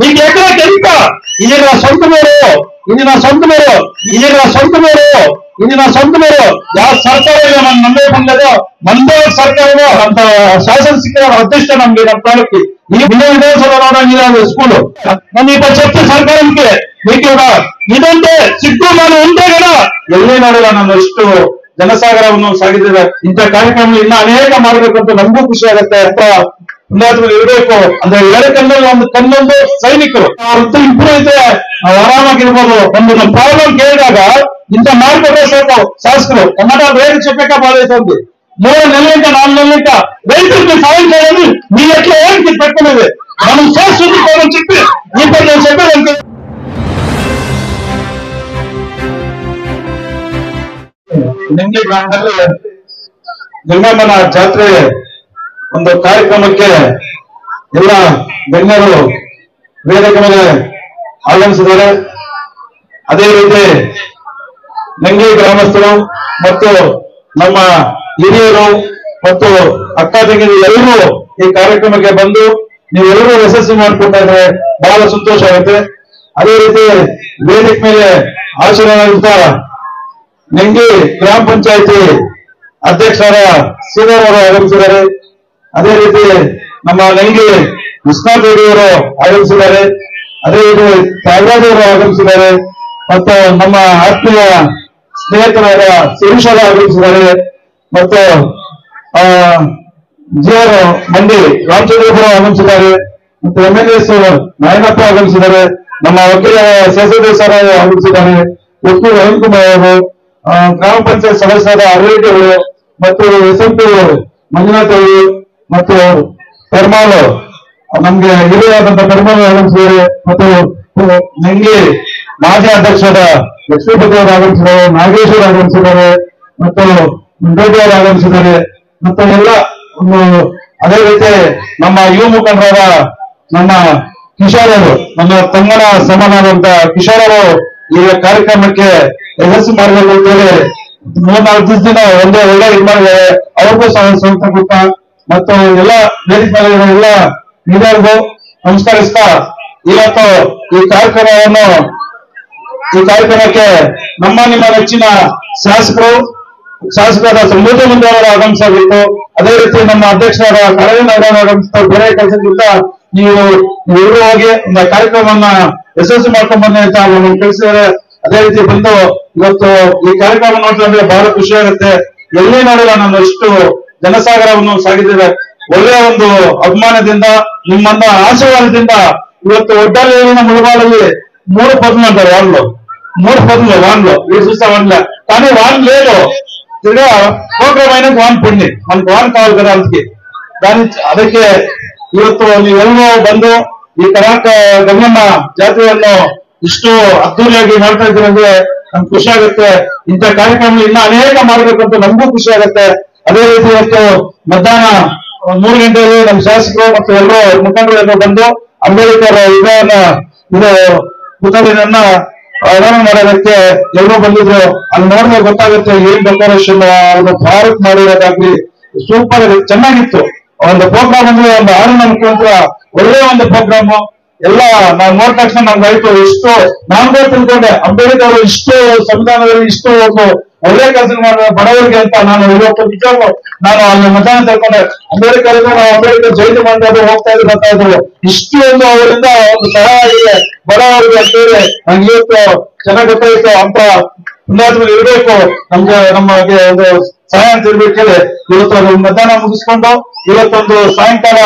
మీకు ఎకరాకెంత? ఇది నా సొంత మేరు, ఇది నా సొంత మేరు, ఇది నా సొంత మేరు, ఇది నా సొంత మేరు. ಯಾವ ಸರ್ಕಾರ మనం ನಮ್ಮೇ ಬಂದದೋ ಮಂದೇ ಸರ್ಕಾರವೋ ಅಂತ ಶಾಸನ ಸಿಕ್ಕಿರೋ ಅದೃಷ್ಟ ನಮ್ಗೆ ನಮ್ಮ ತಾಲೂಕಿ ಈ ವಿಧಾನಸಭ ನೋಡಂಗಿಲ್ಲ ಸ್ಕೂಲು. ನಾನು ಈಗ చెప్తే ಸರ್ಕಾರಕ್ಕೆ మీకు ಇದಂತೆ ಸಿದ್ದು ನಾನು ಒಂದೇ ಗಣ ಎಲ್ಲೇ ನೋಡಿಲ್ಲ. ನಾನು ಎಷ್ಟು ಜನಸಾಗರವನ್ನು ಸಾಗಿದ್ದೇವೆ. ಇಂಥ ಕಾರ್ಯಕ್ರಮ ಇನ್ನ ಅನೇಕ ಮಾಡಬೇಕು ಅಂತ ನಮಗೂ ಖುಷಿ ಆಗುತ್ತೆ ಅಂತ ಪುಣ್ಯಾತ್ಮರು ಇರಬೇಕು. ಅಂದ್ರೆ ಎರಡು ಕಣ್ಣಲ್ಲಿ ಒಂದು ಕಣ್ಣೊಂದು ಸೈನಿಕರು ಅವ್ರದ್ದು ಇಂಪ್ರೂವ್ ಇದ್ರೆ ನಾವು ಆರಾಮಾಗಿರ್ಬೋದು. ಒಂದು ನಮ್ಮ ಪ್ರಾಬ್ಲಮ್ ಕೇಳಿದಾಗ ఇంత మార్పు సార్ శాస్త్రం టమాటా రేటు చెప్పాక బాధేస్తుంది. 3 నెలల ఇంకా 4 నెలల ఇంకా రైతులకి సాయం చేయాలని మీ ఎట్లా ఏంటి పెట్టుకునేది మనం చేస్తుందని చెప్పి ఇప్పుడు నేను చెప్పేదంటే ನಿನ್ನೆ ಗ್ರಾಮದಲ್ಲಿ ಗಂಗಮ್ಮನ ಜಾತ್ರೆ ಒಂದು ಕಾರ್ಯಕ್ರಮಕ್ಕೆ ಎಲ್ಲ ಗಣ್ಯರು ವೇದಿಕೆ ಮೇಲೆ ಆಗಮಿಸಿದ್ದಾರೆ. ಅದೇ ರೀತಿ ನಂಗೆ ಗ್ರಾಮಸ್ಥರು ಮತ್ತು ನಮ್ಮ ಹಿರಿಯರು ಮತ್ತು ಅಕ್ಕ ತಂಗಿರು ಎಲ್ಲರೂ ಈ ಕಾರ್ಯಕ್ರಮಕ್ಕೆ ಬಂದು ನೀವೆಲ್ಲರೂ ಯಶಸ್ವಿ ಮಾಡಿಕೊಟ್ಟಾದ್ರೆ ಬಹಳ ಸಂತೋಷ ಆಗುತ್ತೆ. ಅದೇ ರೀತಿ ವೇದಿಕೆ ಮೇಲೆ ಆಶೀರ್ವಾದ ನಂಗೆ ಗ್ರಾಮ ಪಂಚಾಯತಿ ಅಧ್ಯಕ್ಷರ ಶ್ರೀಧರ್ ಅವರು ಆಗಮಿಸಿದ್ದಾರೆ. ಅದೇ ರೀತಿ ನಮ್ಮ ನಂಗೆ ಕೃಷ್ಣಾದೇವಿಯವರು ಆಗಮಿಸಿದ್ದಾರೆ. ಅದೇ ರೀತಿ ತ್ಯಾಗರಾಜವರು ಆಗಮಿಸಿದ್ದಾರೆ. ಮತ್ತು ನಮ್ಮ ಆತ್ಮೀಯ ಸ್ನೇಹಿತರಾದ ಶಿರೀಶ್ ಆಗಮಿಸಿದ್ದಾರೆ. ಮತ್ತು ಜಿಆರ್ ಮಂಡಿ ರಾಮಚಂದ್ರಪುರ ಆಗಮಿಸಿದ್ದಾರೆ. ಮತ್ತು MLAs ನಾಯನಪ್ಪ ಆಗಮಿಸಿದ್ದಾರೆ. ನಮ್ಮ ವಕೀಲ ಶೇಷದೇಶ್ವರ ಆಗಮಿಸಿದ್ದಾರೆ. ಉಪ್ಪು ರವಿಕುಮಾರ್ ಅವರು, ಗ್ರಾಮ ಪಂಚಾಯತ್ ಸದಸ್ಯರಾದ ಅರವಿಂದ್ ಅವರು ಮತ್ತು SMP ಮಂಜುನಾಥ್ ಅವರು ಮತ್ತು ಪೆರ್ಮಾಲ್ ನಮ್ಗೆ ಹಿರಿಯಾದಂತ ಪೆರ್ಮಾಲ್ ಆಗಮಿಸಿದ್ದಾರೆ. ಮತ್ತು ನಂಗೆ ಮಾಜಿ ಅಧ್ಯಕ್ಷರಾದ ಲಕ್ಷ್ಮೀಪತಿ ಅವರು ಆಗಮಿಸಿದ್ದಾರೆ. ನಾಗೇಶ್ವರ ಆಗಮಿಸಿದ್ದಾರೆ. ಮತ್ತು ಮುಂಡೋಡಿ ಅವರು ಆಗಮಿಸಿದ್ದಾರೆ. ಮತ್ತು ಎಲ್ಲ ಅದೇ ರೀತಿ ನಮ್ಮ ಯುವ ಮುಖಂಡರಾದ ನಮ್ಮ ಕಿಶೋರ್ ಅವರು, ನಮ್ಮ ತಮ್ಮನ ಸಮಾನವಾದಂತ ಕಿಶೋರ್ ಅವರು ಈ ಕಾರ್ಯಕ್ರಮಕ್ಕೆ ಯಶಸ್ಸು ಮಾಡಬೇಕು ಅಂತೇಳಿ 3-4 ದಿನ ಒಂದೇ ಒಳ್ಳೆ ಇದು ಮಾಡಿದ್ದಾರೆ. ಅವ್ರಿಗೂ ಸ್ವಂತ ಕೊಟ್ಟ ಮತ್ತು ಎಲ್ಲ ವೇದಿಕೆ ಎಲ್ಲ ಹಿರಿಯರಿಗೂ ನಮಸ್ಕರಿಸ್ತಾ ಇವತ್ತು ಈ ಕಾರ್ಯಕ್ರಮಕ್ಕೆ ನಮ್ಮ ನಿಮ್ಮ ನೆಚ್ಚಿನ ಶಾಸಕರಾದ ಸಮೃದ್ಧ ಮುಂದೆ ಅವರು ಆಗಮಿಸಬೇಕು. ಅದೇ ರೀತಿ ನಮ್ಮ ಅಧ್ಯಕ್ಷರಾದ ಕಳವಿನ ಅವರು ಆಗಮಿಸ್ತಾರೆ. ಬೇರೆ ಕೆಲಸದಿಂದ ನೀವು ಹೋಗಿ ಕಾರ್ಯಕ್ರಮವನ್ನ ಯಶಸ್ವಿ ಮಾಡ್ಕೊಂಡ್ ಬನ್ನಿ ಅಂತ ನಮ್ಗೆ ತಿಳಿಸಿದ್ದಾರೆ. ಅದೇ ರೀತಿ ಬಂದು ಇವತ್ತು ಈ ಕಾರ್ಯಕ್ರಮ ನೋಡಿದ್ರೆ ಬಹಳ ಖುಷಿ ಆಗುತ್ತೆ. ಎಲ್ಲೇ ನೋಡಿಲ್ಲ ನಾನು ಎಷ್ಟು ಜನಸಾಗರವನ್ನು ಸಾಗಿದ್ದೇವೆ. ಒಳ್ಳೆಯ ಒಂದು ಅಭಿಮಾನದಿಂದ ನಿಮ್ಮನ್ನ ಆಶೀರ್ವಾದದಿಂದ ಇವತ್ತು ಒಡ್ಡಲ್ಲಿನ ಮುಳುಗಾಲಲ್ಲಿ 3 పదులు అంటారు వాళ్ళు. 3 పదులు వాన్లో వీడు చూస్తా వాన్లే కానీ వాన్ లేదు. తిరిగా ప్రోగ్రామ్ అయినా వాన్ పొంది మనకు వాన్ కావాలి కదా. ಅದಕ್ಕೆ ಇವತ್ತು ನೀವೆಲ್ಲರೂ ಬಂದು ಈ ಕರ್ನಾಟಕ ಗಂಗಮ್ಮ ಜಾತ್ರೆಯನ್ನು ಇಷ್ಟು ಅದ್ದೂರಿಯಾಗಿ ಮಾಡ್ತಾ ಇದ್ದೀರಿ ಅಂದ್ರೆ ನಮ್ಗೆ ಖುಷಿ ಆಗುತ್ತೆ. ಇಂಥ ಕಾರ್ಯಕ್ರಮ ಇನ್ನ ಅನೇಕ ಮಾಡಬೇಕು ಅಂತ ನಮಗೂ ಖುಷಿ ಆಗುತ್ತೆ. ಅದೇ ರೀತಿ ಇವತ್ತು ಮಧ್ಯಾಹ್ನ 3 ಗಂಟೆಯಲ್ಲಿ ನಮ್ಮ ಶಾಸಕರು ಮತ್ತು ಎಲ್ಲರೂ ಮುಖಂಡರು ಎಲ್ಲರೂ ಬಂದು ಅಂಬೇಡ್ಕರ್ ಪುತ್ಥಳಿಯನ್ನ ಅನಾವರಣ ಮಾಡೋದಕ್ಕೆ ಎಲ್ಲರೂ ಬಂದಿದ್ರು. ಅಲ್ಲಿ ನೋಡಿದ್ರೆ ಗೊತ್ತಾಗುತ್ತೆ ಏನ್ ಡೆಕೋರೇಷನ್ ಭಾರತ್ ಮಾಡಿರೋದಾಗ್ಲಿ ಸೂಪರ್ ಚೆನ್ನಾಗಿತ್ತು. ಒಂದು ಪ್ರೋಗ್ರಾಮ್ ಅಂದ್ರೆ ಒಂದು ಆನಂದ ಮುಖಾಂತರ ಒಳ್ಳೆ ಒಂದು ಪ್ರೋಗ್ರಾಮ್ ಎಲ್ಲ ನಾವು ನೋಡಿದ ತಕ್ಷಣ ನಮ್ಗೆ ಆಯ್ತು. ಇಷ್ಟು ನಾನು ತಿಳ್ಕೊಂಡೆ ಅಂಬೇಡ್ಕರ್ ಅವರು ಇಷ್ಟು ಸಂವಿಧಾನದಲ್ಲಿ ಇಷ್ಟು ಒಂದು ಒಳ್ಳೆ ಕೆಲಸ ಮಾಡಿದ ಬಡವರಿಗೆ ಅಂತ. ನಾನು ಇವತ್ತು ನಿಜವಾಗ್ಲೂ ನಾನು ಅಲ್ಲಿ ಮಧ್ಯಾಹ್ನ ತಿಳ್ಕೊಂಡೆ ಅಂಬೇಡ್ಕರ್ ಜಯಂತಿ ಮಾಡೋದು ಹೋಗ್ತಾ ಇದ್ರು ಬರ್ತಾ ಇದ್ರು. ಇಷ್ಟು ಒಂದು ಅವರಿಂದ ಒಂದು ಸಹಾಯ ಆಗಿದೆ ಬಡವರಿಗೆ ಅಂತೇಳಿ ನಂಗೆ ಇವತ್ತು ಚೆನ್ನಾಗಿ ಗೊತ್ತಾಯ್ತು. ಅಂತ ಪುಣ್ಯಾತ್ಮರು ಇರಬೇಕು ನಮಗೆ ಒಂದು ಸಹಾಯ ಅಂತ ಇರ್ಬೇಕೇಳಿ ಇವತ್ತು ಅದು ಮಧ್ಯಾಹ್ನ ಮುಗಿಸ್ಕೊಂಡು ಇವತ್ತೊಂದು ಸಾಯಂಕಾಲ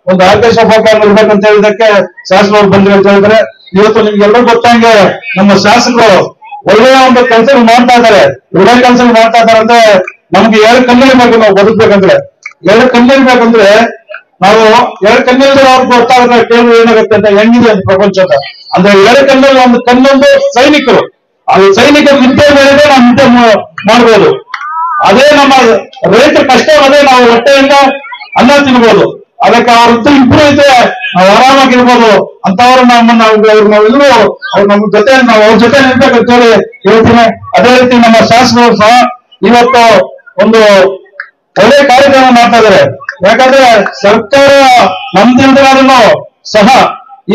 ಒಂದು ಆರ್ಕೆಸ್ಟ್ರಾ ಪ್ರೋಗ್ರಾಮ್ ಇರ್ಬೇಕಂತ ಹೇಳಿದಕ್ಕೆ ಶಾಸಕರು ಬಂದ್ರು ಅಂತ ಹೇಳಿದ್ರೆ ಇವತ್ತು ನಿಮ್ಗೆಲ್ಲರೂ ಗೊತ್ತಂಗೆ ನಮ್ಮ ಶಾಸಕರು ಒಳ್ಳೆಯ ಒಂದು ಕೆಲಸ ಮಾಡ್ತಾ ಇದ್ದಾರೆ. ಒಳ್ಳೆ ಕೆಲಸ ಮಾಡ್ತಾ ಇದ್ದಾರೆ ಅಂದ್ರೆ ನಮ್ಗೆ 2 ಕಣ್ಣಿರ್ಬೇಕು. ನಾವು ಬದುಕ್ಬೇಕಂದ್ರೆ 2 ಕಣ್ಣಿರ್ಬೇಕಂದ್ರೆ ನಾವು 2 ಕಣ್ಣಿಲ್ದ್ರೆ ಅವ್ರಿಗೆ ಗೊತ್ತಾಗುತ್ತೆ ಕೇಳಿ ಏನಾಗುತ್ತೆ ಅಂತ ಹೆಂಗಿದೆ ಅಂತ ಪ್ರಪಂಚದ. ಅಂದ್ರೆ 2 ಕಣ್ಣಲ್ಲಿ ಒಂದು ಕಣ್ಣೊಂದು ಸೈನಿಕರು. ಅದು ಸೈನಿಕರ ನಿದ್ದೆ ಮೇಲೆ ನಾವು ನಿದ್ದೆ ಮಾಡ್ಬೋದು. ಅದೇ ನಮ್ಮ ರೈತರ ಕಷ್ಟ ಅದೇ ನಾವು ಹೊಟ್ಟೆಯಿಂದ ಅನ್ನ ತಿನ್ಬೋದು. ಅದಕ್ಕೆ ಅವ್ರದ್ದು ಇಂಪ್ರೂವ್ ಇದ್ರೆ ನಾವು ಆರಾಮಾಗಿರ್ಬೋದು. ಅಂತವ್ರು ನಾವೆಲ್ಲರೂ ಅವ್ರು ನಮ್ಮ ಜೊತೆ ನಾವು ಅವ್ರ ಜೊತೆ ನಿಲ್ಬೇಕಂತ ಹೇಳಿ ಹೇಳ್ತೀನಿ. ಅದೇ ರೀತಿ ನಮ್ಮ ಶಾಸಕರು ಸಹ ಇವತ್ತು ಒಂದು ಒಳ್ಳೆ ಕಾರ್ಯಕ್ರಮ ಮಾಡ್ತಾ ಇದ್ದಾರೆ. ಯಾಕಂದ್ರೆ ಸರ್ಕಾರ ನಮ್ದಿಲ್ದಾದ್ರೂ ಸಹ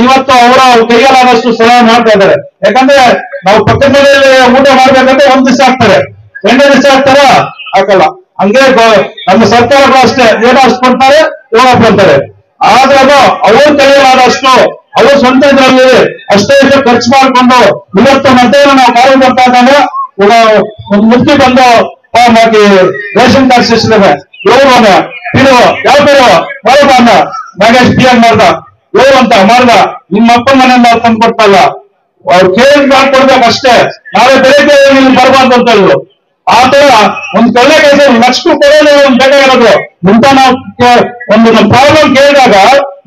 ಇವತ್ತು ಅವರ ಕೈಯಲ್ಲಾದಷ್ಟು ಸಹಾಯ ಮಾಡ್ತಾ ಇದ್ದಾರೆ. ಯಾಕಂದ್ರೆ ನಾವು ಪಕ್ಕದ ಮನೆಯಲ್ಲಿ ಊಟ ಮಾಡ್ಬೇಕಂದ್ರೆ ಒಂದ್ ದಿವಸ ಹಾಕ್ತಾರೆ, 2 ದಿವಸ ಹಾಕ್ತಾರ ಹಾಕಲ್ಲ. ಹಂಗೆ ನಮ್ಮ ಸರ್ಕಾರಗಳು ಅಷ್ಟೇ, ಏನೋ ಅಷ್ಟು ಕೊಡ್ತಾರೆ ಹೋಗಕ್ ಬರ್ತಾರೆ. ಆದ್ರೂ ಅವ್ರ ಕೈಯಲ್ಲಾದಷ್ಟು ಅವ್ರ ಸ್ವಂತ ಇದರಲ್ಲಿ ಅಷ್ಟೇ ಇಷ್ಟು ಖರ್ಚು ಮಾಡ್ಕೊಂಡು ಇವತ್ತು ಮಧ್ಯಾಹ್ನ ನಾವು ಕಾರ್ಯ ಬರ್ತಾ ಇದ್ದಾಗ ಒಂದು ಮುಕ್ತಿ ಬಂದು ಹಾಕಿ ರೇಷನ್ ಕಾರ್ಡ್ ಸಿಸ್ಟಮ್ ಇವರು ಪಿರು ಯಾವ ಪಿರು ಬರೋಬಾನ ನಾಗೇಶ್ ಪಿ ಮಾಡ್ದ ಇವರು ಅಂತ ಮಾಡ್ದ, ನಿಮ್ಮ ಅಪ್ಪ ಮನೆಯಿಂದ ತಂದು ಕೊಡ್ತಲ್ಲ, ಅವ್ರು ಕೇಳಿ ಮಾಡ್ಕೊಡ್ಬೇಕು ಅಷ್ಟೇ, ನಾಳೆ ಬೆಳಿಗ್ಗೆ ನೀವು ಬರಬಾರ್ದು ಅಂತ ಹೇಳಿದ್ರು. ಆ ತರ ಒಂದು ಒಳ್ಳೆ ಕೆಲಸ ನೆಕ್ಸ್ಟ್ ಕೊಡೋದು ಒಂದು ಬೇಕಾಗಿರೋದು. ಇಂಥ ನಾವು ಒಂದು ನಮ್ಮ ಪ್ರಾಬ್ಲಮ್ ಕೇಳಿದಾಗ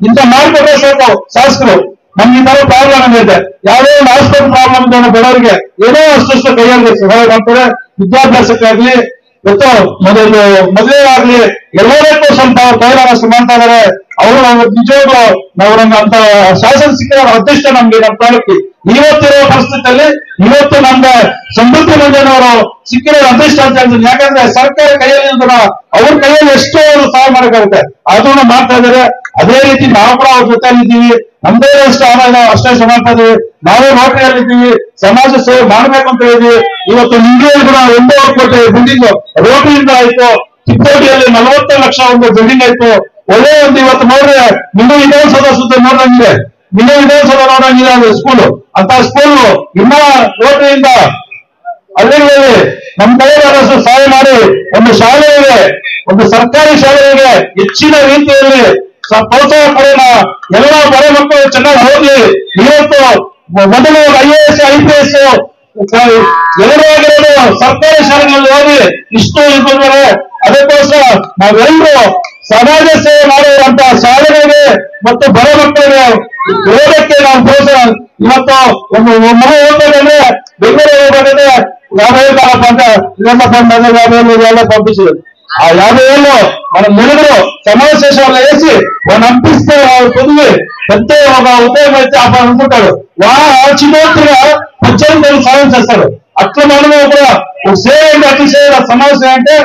ಇಂಥ ಮಾಡ್ಕೊಟ್ರೆ ಸಾಕು ಶಾಸಕರು. ನಮ್ಗೆ ಈ ತರ ಪ್ರಾಬ್ಲಮ್ ಇದೆ, ಯಾವುದೇ ಒಂದು ಹಾಸ್ಪಿಟಲ್ ಪ್ರಾಬ್ಲಮ್ ಇದೆ ಬಡವರಿಗೆ ಏನೋ ಅಷ್ಟು ಕೈಯಲ್ಲಿ ಸಹಾಯ ಮಾಡ್ತಾರೆ. ವಿದ್ಯಾಭ್ಯಾಸಕ್ಕಾಗ್ಲಿ ಮತ್ತು ಮದುವೆ ಆಗ್ಲಿ ಎಲ್ಲದಕ್ಕೂ ಸ್ವಲ್ಪ ಕೈಲಾದಷ್ಟು ಮಾಡ್ತಾ ಇದಾರೆ. ಅವರು ನಿಜವಾಗ್ಲು ನಾವು ಅಂತ ಶಾಸನ ಸಿಕ್ಕ ಅದೃಷ್ಟ ನಮ್ಗೆ ನಮ್ಮ ತಾಲೂಕಿ ಇವತ್ತಿರೋ ಪರಿಸ್ಥಿತಿಯಲ್ಲಿ ಇವತ್ತು ನಮ್ಗೆ ಸಮೃದ್ಧಿ ಮಂಜನವರು ಸಿಕ್ಕಿರೋ ಅದೃಷ್ಟ ಅಂತ ಹೇಳ್ತೀನಿ. ಯಾಕಂದ್ರೆ ಸರ್ಕಾರ ಕೈಯಲ್ಲಿ ಅವ್ರ ಕೈಯಲ್ಲಿ ಎಷ್ಟೋ ಸಹಾಯ ಮಾಡಕ್ಕಾಗುತ್ತೆ, ಅದನ್ನ ಮಾಡ್ತಾ ಇದಾರೆ. ಅದೇ ರೀತಿ ನಾವು ಕೂಡ ಅವ್ರ ಜೊತೆಲಿದ್ದೀವಿ, ನಮ್ದೇ ಅಷ್ಟೇ ಮಾಡ್ತಾ ಇದೀವಿ. ನಾವೇ ರೋಟರಿಯಲ್ಲಿದ್ದೀವಿ, ಸಮಾಜ ಸೇವೆ ಮಾಡ್ಬೇಕು ಅಂತ ಹೇಳಿದ್ವಿ. ಇವತ್ತು ನಿಮ್ಗೆ ಕೂಡ 1.5 ಕೋಟಿ ಬಿಲ್ಡಿಂಗ್ ರೋಟರಿಯಿಂದ ಆಯ್ತು, ಚಿಕ್ಕೋಟಿಯಲ್ಲಿ 40 ಲಕ್ಷ ಒಂದು ಬಿಲ್ಡಿಂಗ್ ಆಯ್ತು. ಒಳ್ಳೆ ಒಂದು ಇವತ್ತು ನೋಡ್ರೆ ನಿಮ್ಮ ವಿಧಾನಸೌಧ ಸುತ್ತ ನೋಡಂಗಿದೆ, ನಿಮ್ಮ ವಿಧಾನಸೌಧ ನೋಡಂಗಿದೆ ಅದು ಸ್ಕೂಲು. ಅಂತ ಸ್ಕೂಲ್ ಇನ್ನ ರೋಟರಿಯಿಂದ ಹಳ್ಳಿಗಳಲ್ಲಿ ನಮ್ಮ ಕೈಲಾದಷ್ಟು ಸಹಾಯ ಮಾಡಿ ಒಂದು ಶಾಲೆಗೆ, ಒಂದು ಸರ್ಕಾರಿ ಶಾಲೆಗೆ ಹೆಚ್ಚಿನ ರೀತಿಯಲ್ಲಿ ಪ್ರೋತ್ಸಾಹ ಕೊಡೋಣ. ಎಲ್ಲ ಬಡ ಮಕ್ಕಳು ಚೆನ್ನಾಗಿ ಓದಿ ಇವತ್ತು ಮೊದಲು IAS IPS ಎಲ್ಲರೂ ಸರ್ಕಾರಿ ಶಾಲೆಗಳಲ್ಲಿ ಓದಿ ಇಷ್ಟು ಇದ್ದಾರೆ. ಅದಕ್ಕೋಸ್ಕರ ನಾವೆಲ್ಲರೂ ಸಮಾಜ ಸೇವೆ ಮಾಡುವಂತ ಶಾಲೆಗಳಿಗೆ ಮತ್ತು ಬಡ ಮಕ್ಕಳಿಗೆ ಓದಕ್ಕೆ ನಾವು ಪ್ರೋತ್ಸಾಹ. ಇವತ್ತು ಒಂದು ಮಗು ಓದಬೇಕಂದ್ರೆ ಬೆಂಗಳೂರು ಹೋಗಬೇಕಂದ್ರೆ ಯಾವ್ಯಾವ ಅಂತ ಇದೆಲ್ಲ పంపించారు. ఆ 50,000 మనం మెలుగురు సమాజ శేషాలు వేసి వాడిని అంపిస్తే పొదిగి పెద్ద ఒక ఉపయోగం అయితే అప్పుడు అనుకుంటాడు. చిన్నగా 18,000 సాయం చేస్తాడు. అట్లా మనము కూడా సేవ అట్లా చేయాలి. సమాజం అంటే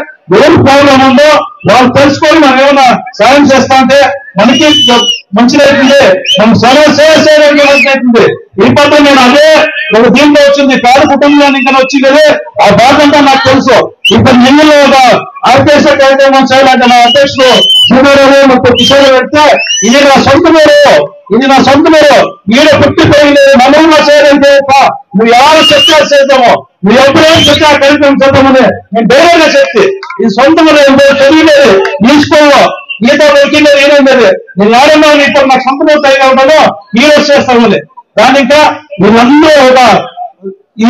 ఏం ప్రాబ్లం ఉందో వాళ్ళు తెలుసుకొని మనం ఏమైనా సాయం చేస్తా అంటే మనకి మంచిదైతుంది, మనం సమాజ సేవ చేయడానికి మంచిదైతుంది. ఈ పద్ధతి నేను అదే ఒక దీంట్లో వచ్చింది, పేద కుటుంబాన్ని ఇంకా వచ్చింది కదా, ఆ బాధ అంతా నాకు తెలుసు. ఇప్పుడు నిన్నలో ఒక ఆర్కేశ కార్యక్రమం చేయాలంటే నా అధ్యక్షుడు శ్రీరావు ಮತ್ತು కిషోర్ పెడితే ఇది నా సొంత మీరు ఈడ పుట్టి పోయింది మనలో చేయాలంటే నువ్వు ఎవరు చర్చలు చేద్దామో, నువ్వు ఎప్పుడేం చర్చ కార్యక్రమం చేద్దామని నేను ధైర్యంగా చెప్తే ఇది సొంత తెలియలేదు తీసుకోవో ఈత దొరికింది ఏమైంది నేను ఎవరన్నా ఇప్పుడు నాకు సొంత చేయగలుగుతానో మీరు చేస్తామని దాని ఇంకా వీళ్ళందరూ ఈ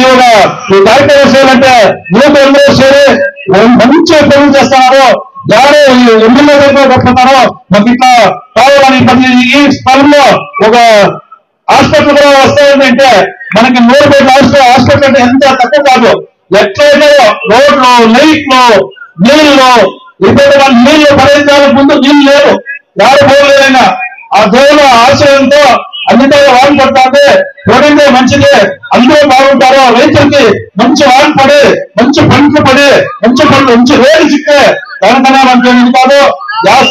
కార్యక్రమం చేయాలంటే యువకులందరూ చేరి మంచి పనులు చేస్తున్నారు. ఎవరు ఎమ్మెల్యే దగ్గర పెట్టుకున్నారో మాకు ఇట్లా కావాలని ఈ స్థలంలో ఒక హాస్పిటల్ కూడా వస్తాయంటే మనకి 100 కోట్ల హాస్పిటల్ అంటే ఎంత తక్కువ కాదు. ఎట్లయితే రోడ్లు, లైట్లు, నీళ్లు ఇప్పుడు మన నీళ్లు పడేదానికి ముందు నీళ్లు లేవు, ఎవరు పోలేదైనా ఆ దేవుల ఆశయంతో అన్నితో వాన్ పడుతుంది. చూడండి మంచిది, అందరూ బాగుంటారు. రైతులకి మంచి వాన్ పడి మంచి పంటలు పడి మంచి రేటు చిక్కే దానికన్నా మనకి కాదు.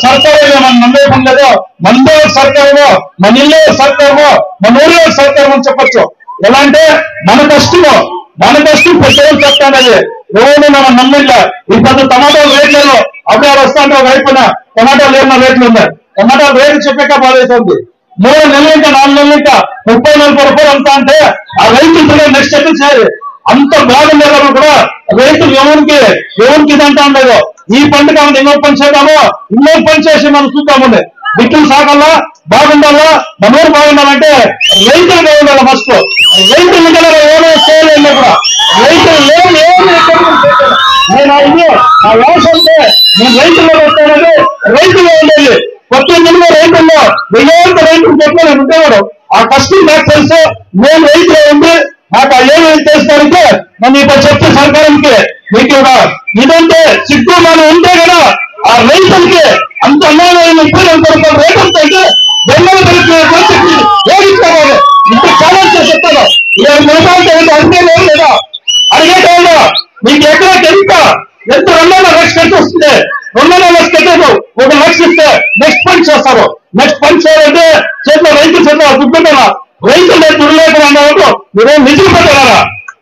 సర్కారు మన నమ్మే పని లేదు. మనదే సర్కారు, మన ఇల్లే సర్కారు, మన ఊళ్ళో సర్కారు అని చెప్పొచ్చు. ఎలా అంటే మన కష్టం ప్రజలు చెప్తానది రోజు మనం నమ్మిಲ್ಲ. ఇప్పుడు టమాటాలు రేట్లలో అప్పుడు వస్తా అంటే ఒక వైపున టమాటాలు ఏమన్నా రేట్లు ఉన్నాయి. టమాటాలు రేటు చెప్పాక బాధవుతుంది. 3 నెలలు ఇంకా 4 నెలలు ఇంకా 30-40 రూపాయలు అంతా అంటే ఆ రైతులు నెక్స్ట్ ఎట్లు చేయాలి. అంత బాగుండేటప్పుడు కూడా రైతులు ఎవరికి ఇదంటా ఉండదు. ఈ పంట కావాలి ఇంకొక పని చేద్దాము, ఇంకొక పని చేసి మనం చూద్దామండి. బిడ్డలు సాగాలా, బాగుండాలా, మన ఊరు బాగుండాలంటే రైతులు బాగుండాలి. ఫస్ట్ రైతులు ఏమో చేయలేదు కూడా రైతులు నేను ఆ వ్యవసాయంటే నేను రైతుల్లో వస్తానంటే రైతుల్లో ఉండేది. ప్రతి నెలలో రైతుల్లో వెయ్యేంత రైతులు చెప్పి ఉండేవాడు. ఆ కష్టం నాకు తెలుసు. నేను రైతులో ఉండి నాకు ఏమేమి తెలుసుకోవాలంటే నన్ను ఇప్పుడు చెప్తే సర్కారానికి మీకు ఇదంటే సిగ్గు మనం ఉంటే కదా ఆ రైతులకి అంత అన్యాయం 30 రైతులతో అయితే జన్మల పరిస్థితి వేగించుకోవాలి. ఇంత ఛాలెంజ్ చేసి చెప్తాను. 7 నిమిషాలు అంతే లేదు లేదా అడిగేటోళ్ళు మీకు ఎక్కడ ఎంత 2 లక్ష ఖర్చు వస్తుంది. 2 లక్ష కట్టారు, 1 లక్ష ఇస్తే నెక్స్ట్ పని చేస్తారు. నెక్స్ట్ పని చేయాలంటే చేతిలో రైతు చేతిలో దుడ్డుకుంటారా రైతులు దుర్లేఖలు అన్నవాళ్ళు మీరు నిధులు పెట్టారా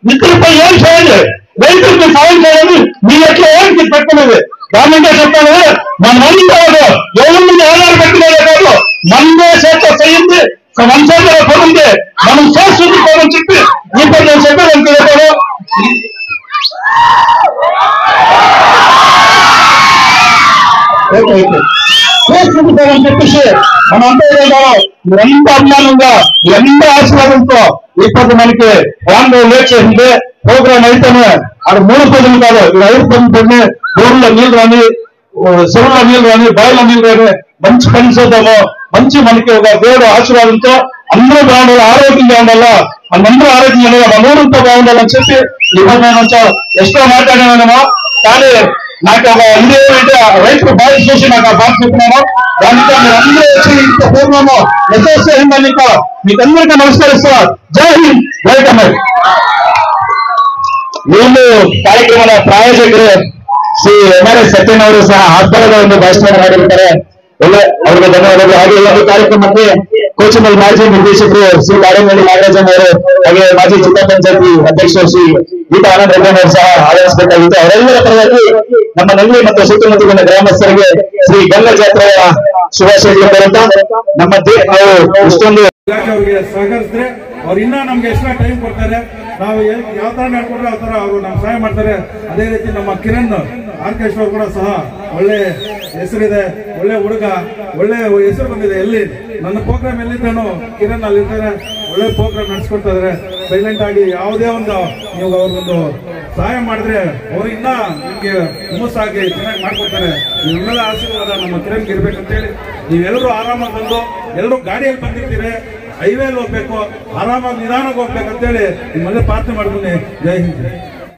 నిధులపై ఏం చేయండి రైతులకి సాయం చేయాలి మీ ఎట్లా ఏం పెట్టలేదు గవర్నమెంటే చెప్తాను మనందరూ ఎవరి మీద ఆధార పెట్టలేదే కాదు మనమే చేత చేయింది మన చేతిలో పోతుంది మనం చేస్తుందికోమని చెప్పి ఇప్పుడు నేను చెప్పేది ఎంత చెప్పాను చేస్తుందికోమని చెప్పేసి మనం అంతా ఎంత అభిమానంగా ఎంత ఆశీర్వాదంతో ఇప్పుడు మనకి వాంలో లేట్ చేసింది ప్రోగ్రామ్ అయితేనే అక్కడ 3 పదులు కాదు 5 పదులు పడి ఊర్లో నీళ్ళు రాని చెరువులో నీళ్ళు రాని బావిలో నీళ్ళు రాని మంచి పని చేద్దాము మంచి మనకి ఒక దేవుడు ఆశీర్వాదంతో అందరూ బాగుండాలి ఆరోగ్యంగా ఉండాలా మనందరూ ఆరోగ్యంగా ఉండాలి మన ఊరంతా బాగుండాలని చెప్పి ఇప్పుడు నేను ఎక్స్ట్రా మాట్లాడానేమో కానీ నాకు ఒక ఇది ఏమంటే రైతులు బాగా చూసి నాకు ఆ బాధ చెప్పినాను దానితో మీరు అందరూ వచ్చి ఇంత పూర్వము మెసేజ్ అయిందని మీకు అందరికీ నమస్కరిస్తా జై హింద్ వెల్కమ్ వీళ్ళు ಕಾರ್ಯಕ್ರಮದ ಪ್ರಾಯೋಜಕರು ಶ್ರೀ MRS ಸತ್ಯನ್ ಅವರು ಸಹ ಆಸ್ಪತ್ರೆಯ ಒಂದು ಭಾಷಣ ಮಾಡಿರ್ತಾರೆ ಅವರಿಗೆ ಧನ್ಯವಾದಗಳು ಹಾಗೆ ಈ ಕಾರ್ಯಕ್ರಮಕ್ಕೆ ಕೋಚಮಲ್ ಮಾಜಿ ನಿರ್ದೇಶಕರು ಶ್ರೀ ಕಾಡೇನಹಳ್ಳಿ ನಾಗರಾಜನ್ ಅವರು ಹಾಗೆ ಮಾಜಿ ಜಿಲ್ಲಾ ಪಂಚಾಯತಿ ಅಧ್ಯಕ್ಷರು ಶ್ರೀ ಗೀತಾ ಆನಂದ್ ರೆಡ್ಡಿ ಅವರು ಸಹ ಆಗಮಿಸಬೇಕಾಗಿತ್ತು ಅವರೆಲ್ಲರ ಪರವಾಗಿ ನಮ್ಮ ನಂಗ್ಲಿ ಮತ್ತು ಸುತ್ತಮುತ್ತಲಿನ ಗ್ರಾಮಸ್ಥರಿಗೆ ಶ್ರೀ ಗಂಗಾ ಜಾತ್ರೆಯ ಶುಭಾಶಯಗಳು ಬರುತ್ತಾ ನಮ್ಮ ನಾವು ಇಷ್ಟೊಂದು ಅವರಿಗೆ ಸಹಕರಿಸಿದ್ರೆ ಅವ್ರು ಇನ್ನ ನಮ್ಗೆ ಎಕ್ಸ್ಟ್ರಾ ಟೈಮ್ ಕೊಡ್ತಾರೆ ನಾವು ಯಾವ ತರ ನಡ್ಕೊಂಡ್ರೆ ಆ ತರ ಅವರು ನಮ್ಗೆ ಸಹಾಯ ಮಾಡ್ತಾರೆ ಅದೇ ರೀತಿ ನಮ್ಮ ಕಿರಣ್ ಆರ್ಕೇಶ್ವರ್ ಕೂಡ ಸಹ ಒಳ್ಳೆ ಹೆಸರಿದೆ ಒಳ್ಳೆ ಹುಡುಗ ಒಳ್ಳೆ ಹೆಸರು ಬಂದಿದೆ ಎಲ್ಲಿ ನನ್ನ ಪ್ರೋಗ್ರಾಮ್ ಎಲ್ಲಿದ್ದಾನು ಕಿರಣ್ ಅಲ್ಲಿರ್ತಾರೆ ಒಳ್ಳೆ ಪ್ರೋಗ್ರಾಮ್ ನಡೆಸ್ಕೊಡ್ತಾ ಇದಾರೆ ಸೈಲೆಂಟ್ ಆಗಿ ಯಾವುದೇ ಒಂದು ನೀವು ಅವ್ರಿಗೊಂದು ಸಹಾಯ ಮಾಡಿದ್ರೆ ಅವ್ರು ಇನ್ನ ನಿಮ್ಗೆ ಹುಮ್ಮಸ್ಸಾಗಿ ಚೆನ್ನಾಗಿ ಮಾಡ್ಕೊಡ್ತಾರೆ ನಿಮ್ಮೆಲ್ಲ ಆಶೀರ್ವಾದ ನಮ್ಮ ಕಿರಣ್ಗೆ ಇರ್ಬೇಕಂತ ಹೇಳಿ ನೀವೆಲ್ಲರೂ ಆರಾಮಾಗಿ ಬಂದು ಎಲ್ಲರೂ ಗಾಡಿಯಲ್ಲಿ ಬಂದಿರ್ತೀರಿ ಹೈವೇಲಿ ಹೋಗ್ಬೇಕು ಆರಾಮಾಗಿ ನಿಧಾನಕ್ಕೆ ಹೋಗ್ಬೇಕಂತೇಳಿ ನಿಮ್ಮೆಲ್ಲ ಪ್ರಾರ್ಥನೆ ಮಾಡ್ತೀನಿ ಜೈ ಹಿಂದ್.